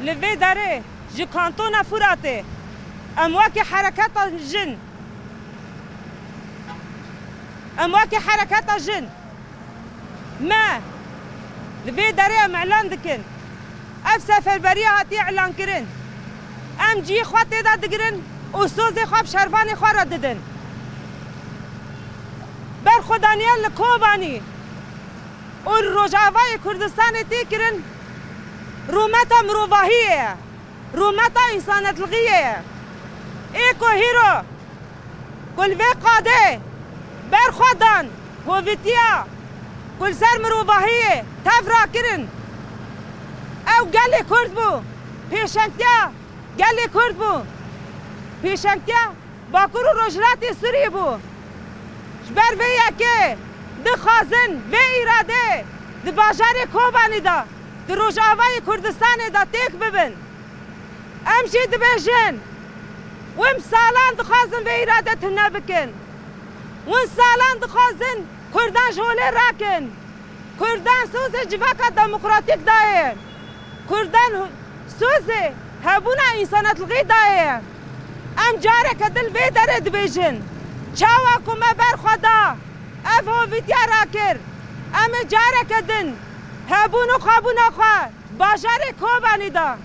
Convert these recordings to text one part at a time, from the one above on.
لفي داره جي كانتونا فراتي امواكي حركات الجن امواكي حركات الجن ما لفي داره ام اعلان دكن اف سفربريه هاتي اعلان كرن ام جي خواتي دا دگرن و سوزي خواب شرفاني خواه ددن بر خدانيان لكوباني و روجاوای کردستان تی کرن رومتا مروواهیه رومتا انسانت لغیه ایکو هیرو کل وی قاده بر خودان هویتیا کل سر مروواهیه تفرا کرن او گلی کرد بو پیشنگتیا گلی کرد بو پیشنگتیا باکر و روجراتی سوری بو جبر وی یکی دخوازن و ایراده د باجار کوبانی دا د روجاوای کردستان دا تک ببن امشی دبیجن وم سالان دخوازن و ایراده تنه بکن ون سالان دخوازن کردان جوله راکن کردان سوز جواکا دموکراتیک دایه کردان سوز هبونا انسانت لغی دایه ام جاره که دل وی داره دبیجن چاوا کمه بر خدا اف هویتیا را کر ام جاره کدن هبون و خوابون خواه باجار کوبانی دا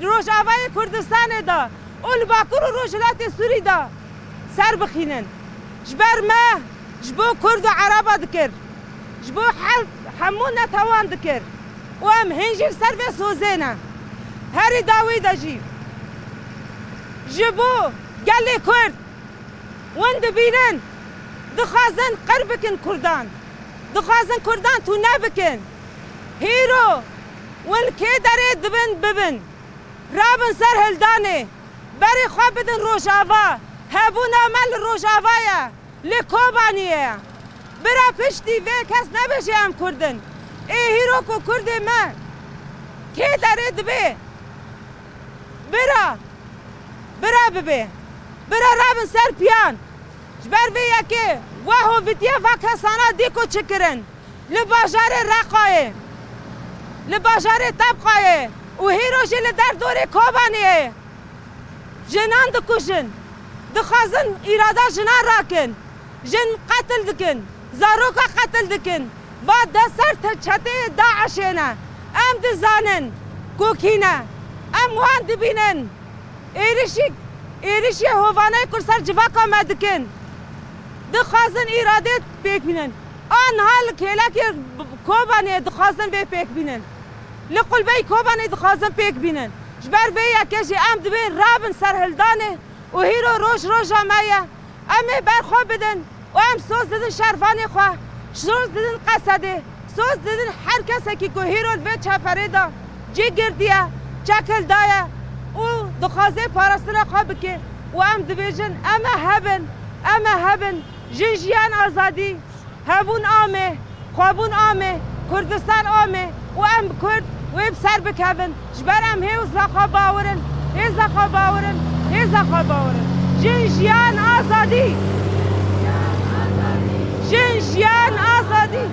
روجاوای کردستان دا اول باکر و روجلات سوری دا سر بخینن جبر ما جبو کرد و عربا دکر جبو همون نتوان دکر و ام هنجیر سر به سوزینا هری داوی دا جیب جبو گلی کرد وند بینن دخوازن قربکن کردان دخوازن کردان تو نبکن هیرو والکی داره دبن ببن رابن سر هلدانه بری خواه بدن روجاوا هبون عمل روجاوایه لکوبانیه برا پشتی وی کس نبشه هم کردن ای هیرو کو کرد ما کی داره دبه برا ببه برا رابن سر پیان جبر وی یکی و هویتیا و کسانا دیکو چکرن لباجار رقایه لباجار طبقایه و هیروشی لدر دوری کوبانیه جنان دکوشن دخوازن ایرادا جنان راکن جن قتل دکن زاروکا قتل دکن و دسر چته داعشینا ام دزانن کوکینا ام وان دبینن ایریشی هوانه کرسر جواکا مدکن دخوازن ایراده پیک بینن آن حال کلا که کوبانی دخوازن به پیک بینن لقل بی کوبانی دخوازن پیک بینن جبر بی یکیشی ام دبین رابن سرهلدانه و هیرو روش آمایه امی برخوا بدن و ام سوز ددن شرفانی خواه سوز ددن قصده سوز ددن هر کسی که هیرو به چپره دا جی گردیه چکل دایه و دخوازه پارستنه خواه بکه و ام دبیجن اما هبن جنجیان آزادی هبون آمه خوابون آمه کردستان آمه و ام کرد و بسر بکبن جبر ام هیوز لخوا باورن جنجیان آزادی جنجیان آزادی